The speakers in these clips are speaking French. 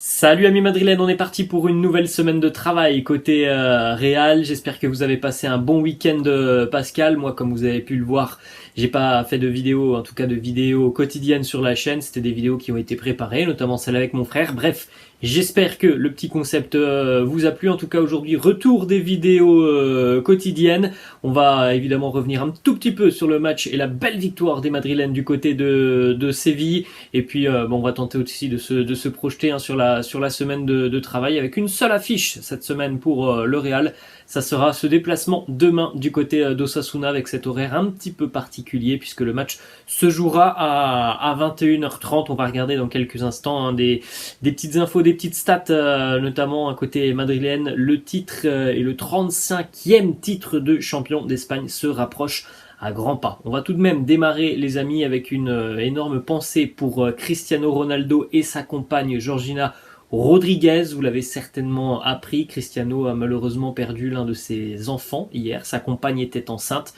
Salut amis madrilènes, on est parti pour une nouvelle semaine de travail côté Real. J'espère que vous avez passé un bon week-end Pascal. Moi, comme vous avez pu le voir, j'ai pas fait de vidéos, en tout cas de vidéos quotidiennes sur la chaîne. C'était des vidéos qui ont été préparées, notamment celle avec mon frère. Bref, j'espère que le petit concept vous a plu. En tout cas aujourd'hui, retour des vidéos quotidiennes. On va évidemment revenir un tout petit peu sur le match et la belle victoire des madrilènes du côté de Séville. Et puis on va tenter aussi de se projeter sur la semaine de travail avec une seule affiche cette semaine pour le Real. Ça sera ce déplacement demain du côté d'Osasuna avec cet horaire un petit peu particulier puisque le match se jouera à 21h30. On va regarder dans quelques instants des petites infos, des petites stats, notamment à côté madrilène. Le titre et le 35e titre de champion d'Espagne se rapproche à grands pas. On va tout de même démarrer les amis avec une énorme pensée pour Cristiano Ronaldo et sa compagne Georgina Rodriguez. Vous l'avez certainement appris, Cristiano a malheureusement perdu l'un de ses enfants hier. Sa compagne était enceinte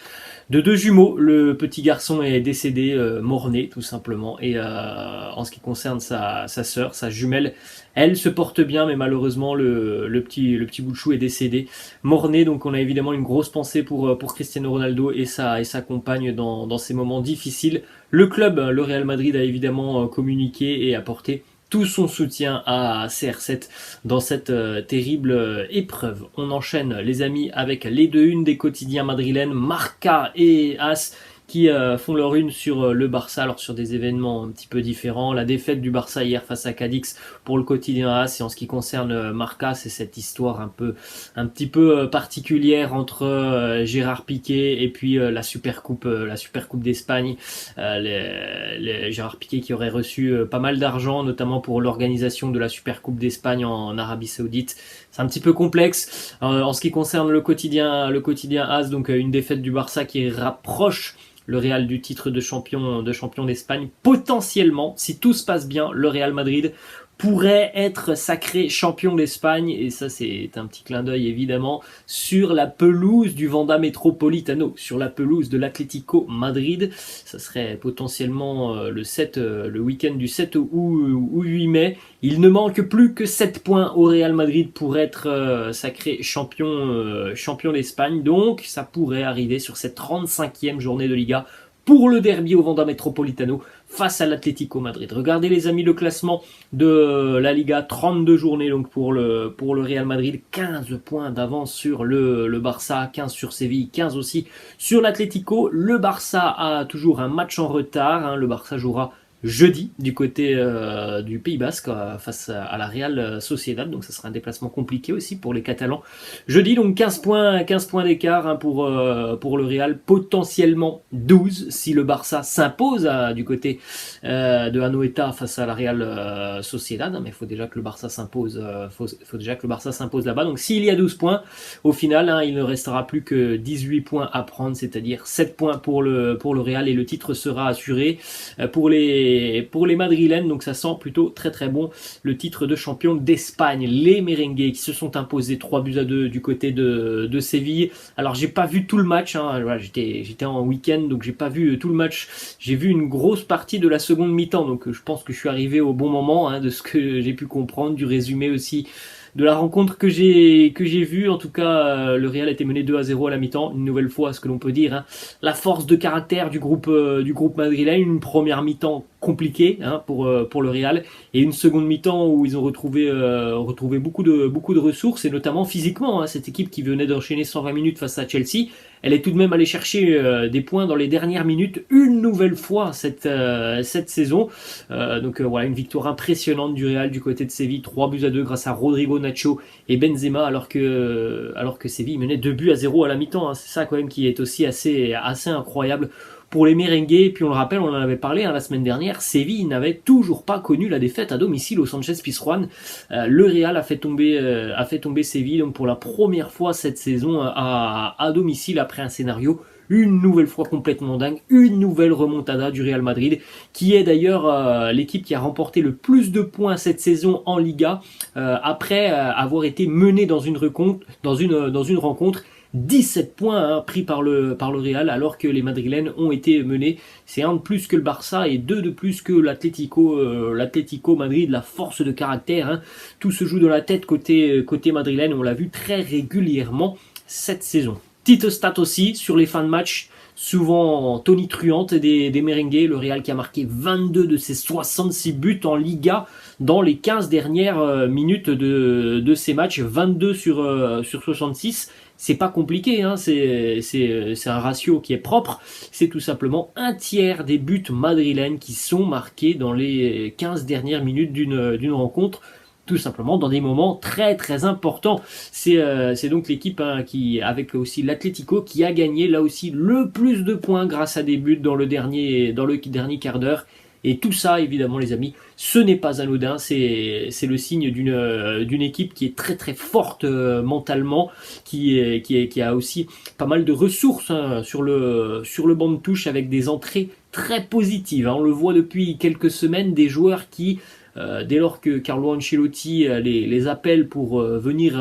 de deux jumeaux. Le petit garçon est décédé mort-né tout simplement. Et en ce qui concerne sa sœur, sa jumelle, elle se porte bien, mais malheureusement le petit bout de chou est décédé mort-né. Donc on a évidemment une grosse pensée pour Cristiano Ronaldo et sa compagne dans ces moments difficiles. Le club, le Real Madrid, a évidemment communiqué et apporté tout son soutien à CR7 dans cette terrible épreuve. On enchaîne les amis avec les deux unes des quotidiens madrilènes, Marca et AS, qui font leur une sur le Barça, alors sur des événements un petit peu différents. La défaite du Barça hier face à Cadix pour le quotidien AS, et en ce qui concerne Marca, c'est cette histoire un petit peu particulière entre Gérard Piqué et puis la Supercoupe d'Espagne. Gérard Piqué qui aurait reçu pas mal d'argent, notamment pour l'organisation de la Supercoupe d'Espagne en Arabie Saoudite. C'est un petit peu complexe. En ce qui concerne le quotidien AS, donc une défaite du Barça qui rapproche le Real du titre de champion d'Espagne. Potentiellement, si tout se passe bien, le Real Madrid pourrait être sacré champion d'Espagne, et ça c'est un petit clin d'œil évidemment, sur la pelouse du Wanda Metropolitano, sur la pelouse de l'Atlético Madrid. Ça serait potentiellement le week-end du 7 ou 8 mai. Il ne manque plus que 7 points au Real Madrid pour être sacré champion d'Espagne, donc ça pourrait arriver sur cette 35e journée de Liga pour le derby au Wanda Metropolitano face à l'Atlético Madrid. Regardez les amis le classement de la Liga, 32 journées donc pour le Real Madrid, 15 points d'avance sur le Barça, 15 sur Séville, 15 aussi sur l'Atlético. Le Barça a toujours un match en retard, le Barça jouera jeudi du côté du Pays Basque face à la Real Sociedad, donc ça sera un déplacement compliqué aussi pour les Catalans. Jeudi donc 15 points d'écart pour le Real, potentiellement 12 si le Barça s'impose du côté de Anoeta face à la Real Sociedad, mais il faut déjà que le Barça s'impose là-bas. Donc s'il y a 12 points au final, il ne restera plus que 18 points à prendre, c'est-à-dire 7 points pour le Real, et le titre sera assuré pour les madrilènes, donc ça sent plutôt très très bon le titre de champion d'Espagne. Les merengues qui se sont imposés 3-2 du côté de Séville. Alors j'ai pas vu tout le match, voilà, j'étais en week-end donc j'ai pas vu tout le match. J'ai vu une grosse partie de la seconde mi-temps, donc je pense que je suis arrivé au bon moment, de ce que j'ai pu comprendre, du résumé aussi de la rencontre que j'ai vue. En tout cas, le Real était mené 2-0 à la mi-temps, une nouvelle fois, ce que l'on peut dire. La force de caractère du groupe madrilène, une première mi-temps compliquée pour le Real, et une seconde mi-temps où ils ont retrouvé beaucoup de ressources, et notamment physiquement. Cette équipe qui venait d'enchaîner 120 minutes face à Chelsea, elle est tout de même allée chercher des points dans les dernières minutes une nouvelle fois cette saison. Donc voilà, une victoire impressionnante du Real du côté de Séville, 3-2 grâce à Rodrigo, Nacho et Benzema, alors que Séville menait 2-0 à la mi-temps. C'est ça quand même qui est aussi assez incroyable pour les merengues. Et puis on le rappelle, on en avait parlé la semaine dernière, Séville n'avait toujours pas connu la défaite à domicile au Sánchez Pizjuán. Le Real a fait tomber Séville donc pour la première fois cette saison à domicile, après un scénario une nouvelle fois complètement dingue, une nouvelle remontada du Real Madrid, qui est d'ailleurs l'équipe qui a remporté le plus de points cette saison en Liga, après avoir été menée dans une rencontre 17 points pris par le Real, alors que les Madrilènes ont été menés. C'est un de plus que le Barça et deux de plus que l'Atlético Madrid, la force de caractère. Tout se joue dans la tête côté madrilène, on l'a vu très régulièrement cette saison. Petite stat aussi sur les fins de match, souvent tonitruante des merengues, le Real qui a marqué 22 de ses 66 buts en Liga dans les 15 dernières minutes de ces matchs, 22 sur 66. C'est pas compliqué, c'est un ratio qui est propre. C'est tout simplement un tiers des buts madrilènes qui sont marqués dans les 15 dernières minutes d'une rencontre, tout simplement dans des moments très très importants. C'est donc l'équipe qui, avec aussi l'Atlético, qui a gagné là aussi le plus de points grâce à des buts dans le dernier quart d'heure. Et tout ça, évidemment, les amis, ce n'est pas anodin. C'est le signe d'une équipe qui est très très forte mentalement, qui a aussi pas mal de ressources sur le banc de touche, avec des entrées très positives. On le voit depuis quelques semaines, des joueurs qui dès lors que Carlo Ancelotti les appelle pour venir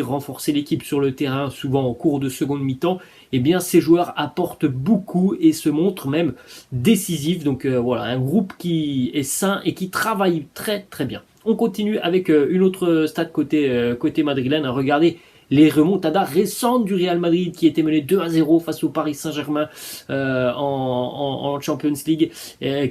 renforcer l'équipe sur le terrain, souvent en cours de seconde mi-temps, eh bien ces joueurs apportent beaucoup et se montrent même décisifs. Donc voilà, un groupe qui est sain et qui travaille très très bien. On continue avec une autre stat côté madrilène. Regardez les remontadas récentes du Real Madrid, qui était mené 2-0 face au Paris Saint-Germain en Champions League,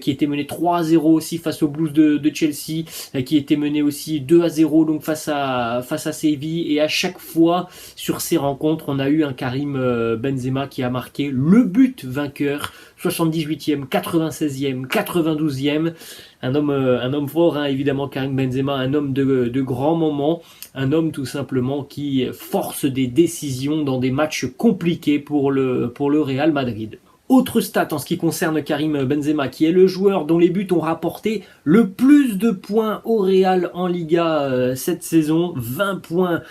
qui était mené 3-0 aussi face aux Blues de Chelsea, qui était mené aussi 2-0 donc face à Séville. Et à chaque fois sur ces rencontres, on a eu un Karim Benzema qui a marqué le but vainqueur, 78e, 96e, 92e. Un homme fort, évidemment, Karim Benzema, un homme de grands moments, un homme tout simplement qui force des décisions dans des matchs compliqués pour le Real Madrid. Autre stat en ce qui concerne Karim Benzema, qui est le joueur dont les buts ont rapporté le plus de points au Real en Liga cette saison. 20 points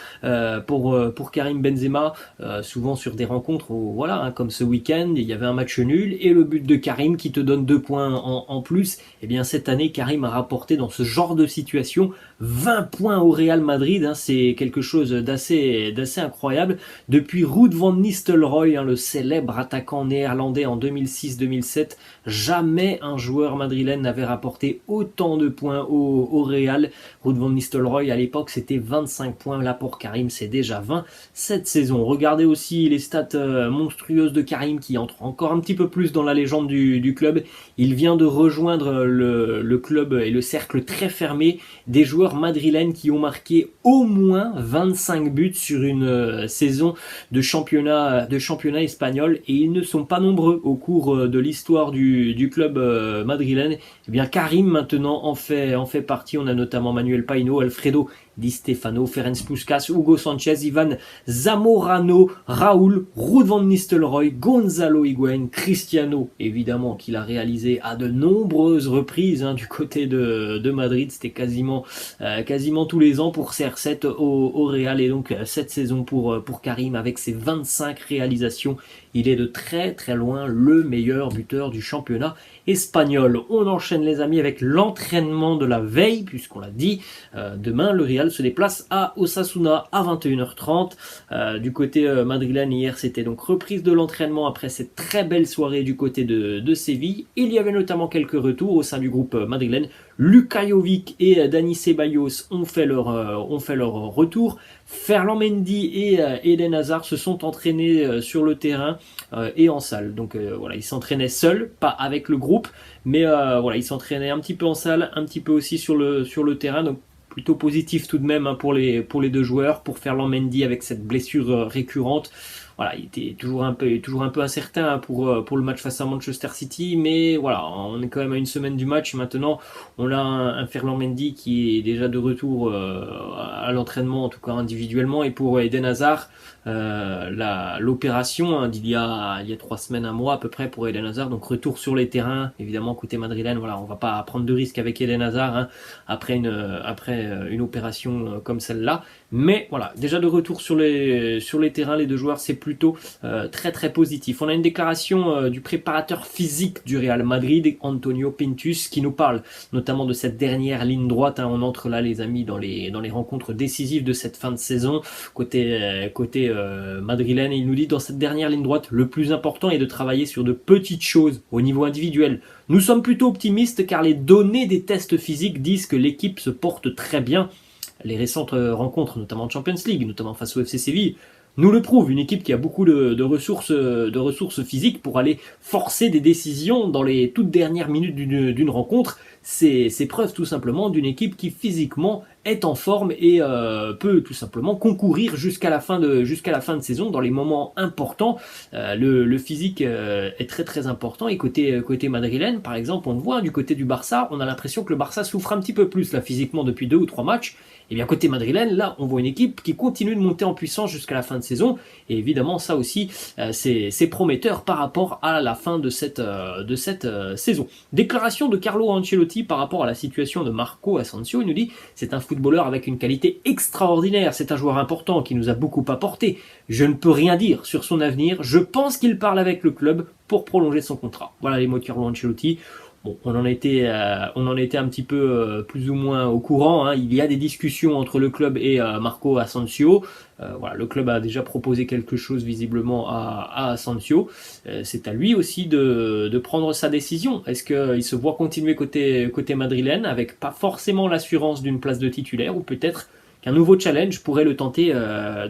pour Karim Benzema, souvent sur des rencontres où, voilà, comme ce week-end, il y avait un match nul et le but de Karim qui te donne 2 points en plus. Et bien cette année, Karim a rapporté dans ce genre de situation 20 points au Real Madrid. C'est quelque chose d'assez incroyable. Depuis Ruud van Nistelrooy, le célèbre attaquant néerlandais en 2006-2007, jamais un joueur madrilène n'avait rapporté autant de points au Real. Ruud van Nistelrooy à l'époque c'était 25 points, là pour Karim c'est déjà 20 cette saison. Regardez aussi les stats monstrueuses de Karim, qui entre encore un petit peu plus dans la légende du club. Il vient de rejoindre le club et le cercle très fermé des joueurs madrilènes qui ont marqué au moins 25 buts sur une saison de championnat espagnol, et ils ne sont pas nombreux au cours de l'histoire du club madrilène. Eh bien Karim maintenant en fait partie. On a notamment Manuel Paino, Alfredo Di Stefano, Ferenc Puskás, Hugo Sanchez, Ivan Zamorano, Raúl, Ruud van Nistelrooy, Gonzalo Higuaín, Cristiano, évidemment, qu'il a réalisé à de nombreuses reprises du côté de Madrid. C'était quasiment tous les ans pour CR7 au Real. Et donc cette saison pour Karim, avec ses 25 réalisations, il est de très très loin le meilleur buteur du championnat espagnol. On enchaîne les amis avec l'entraînement de la veille, puisqu'on l'a dit, demain le Real se déplace à Osasuna à 21h30. Du côté madrilène, hier c'était donc reprise de l'entraînement après cette très belle soirée du côté de Séville. Il y avait notamment quelques retours au sein du groupe madrilène. Luka Jovic et Dani Ceballos ont fait leur retour. Ferland Mendy et Eden Hazard se sont entraînés sur le terrain et en salle. Donc voilà, ils s'entraînaient seuls, pas avec le groupe, mais voilà, ils s'entraînaient un petit peu en salle, un petit peu aussi sur le terrain. Donc plutôt positif tout de même pour les deux joueurs. Pour Ferland Mendy, avec cette blessure récurrente, voilà, il était toujours un peu incertain pour le match face à Manchester City, mais voilà, on est quand même à une semaine du match maintenant. On a un Ferland Mendy qui est déjà de retour à l'entraînement, en tout cas individuellement. Et pour Eden Hazard, l'opération d'il y a 3 semaines, un mois à peu près pour Eden Hazard, donc retour sur les terrains. Évidemment côté madrilène, voilà, on va pas prendre de risque avec Eden Hazard après une opération comme celle-là, mais voilà, déjà de retour sur les terrains, les deux joueurs. C'est plutôt très très positif. On a une déclaration du préparateur physique du Real Madrid, Antonio Pintus, qui nous parle notamment de cette dernière ligne droite. On entre là, les amis, dans les rencontres décisives de cette fin de saison côté madrilène. Et il nous dit, dans cette dernière ligne droite, le plus important est de travailler sur de petites choses au niveau individuel. Nous sommes plutôt optimistes car les données des tests physiques disent que l'équipe se porte très bien. Les récentes rencontres, notamment en Champions League, notamment face au FC Séville, nous le prouvent. Une équipe qui a beaucoup de ressources physiques pour aller forcer des décisions dans les toutes dernières minutes d'une rencontre. C'est preuve tout simplement d'une équipe qui physiquement est en forme et peut tout simplement concourir jusqu'à la fin de saison dans les moments importants. Le physique est très très important, et côté madrilène par exemple, on le voit du côté du Barça, on a l'impression que le Barça souffre un petit peu plus là physiquement depuis 2 ou 3 matchs. Et bien côté madrilène, là on voit une équipe qui continue de monter en puissance jusqu'à la fin de saison, et évidemment ça aussi c'est prometteur par rapport à la fin de cette saison. Déclaration de Carlo Ancelotti par rapport à la situation de Marco Asensio. Il nous dit: c'est un footballeur avec une qualité extraordinaire, c'est un joueur important qui nous a beaucoup apporté. Je ne peux rien dire sur son avenir, je pense qu'il parle avec le club pour prolonger son contrat. Voilà les mots de Carlo Ancelotti. Bon, on en était un petit peu plus ou moins au courant. Il y a des discussions entre le club et Marco Asensio. Voilà, le club a déjà proposé quelque chose visiblement à Asensio. C'est à lui aussi de prendre sa décision. Est-ce qu'il se voit continuer côté madrilène avec pas forcément l'assurance d'une place de titulaire, ou peut-être qu'un nouveau challenge pourrait le tenter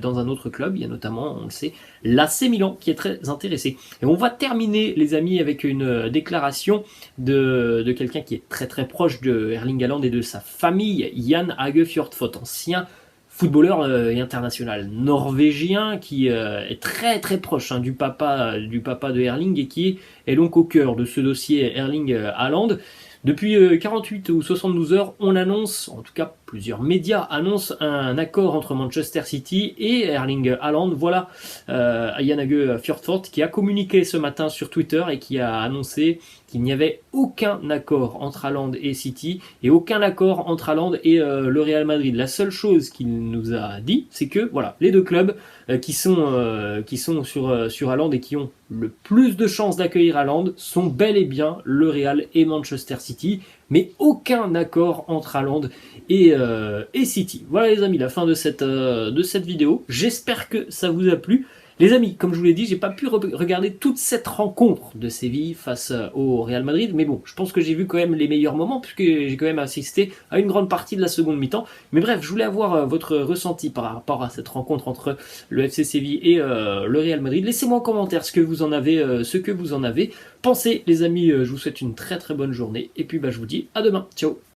dans un autre club? Il y a notamment, on le sait, l'AC Milan qui est très intéressé. Et on va terminer, les amis, avec une déclaration de quelqu'un qui est très très proche de Erling Haaland et de sa famille, Jan Åge Fjørtoft, ancien footballeur et international norvégien qui est très très proche du papa de Erling, et qui est donc au cœur de ce dossier Erling Haaland. Depuis 48 ou 72 heures, on annonce, en tout cas plusieurs médias annoncent, un accord entre Manchester City et Erling Haaland. Voilà Jan Åge Fjørtoft qui a communiqué ce matin sur Twitter et qui a annoncé qu'il n'y avait aucun accord entre Haaland et City, et aucun accord entre Haaland et le Real Madrid. La seule chose qu'il nous a dit, c'est que voilà, les deux clubs qui sont sur Haaland et qui ont le plus de chances d'accueillir Haaland sont bel et bien le Real et Manchester City, mais aucun accord entre Haaland et City. Voilà les amis, la fin de cette vidéo. J'espère que ça vous a plu. Les amis, comme je vous l'ai dit, j'ai pas pu regarder toute cette rencontre de Séville face au Real Madrid, mais bon, je pense que j'ai vu quand même les meilleurs moments, puisque j'ai quand même assisté à une grande partie de la seconde mi-temps. Mais bref, je voulais avoir votre ressenti par rapport à cette rencontre entre le FC Séville et le Real Madrid. Laissez-moi en commentaire ce que vous en avez pensé, les amis. Je vous souhaite une très très bonne journée, et puis je vous dis à demain. Ciao.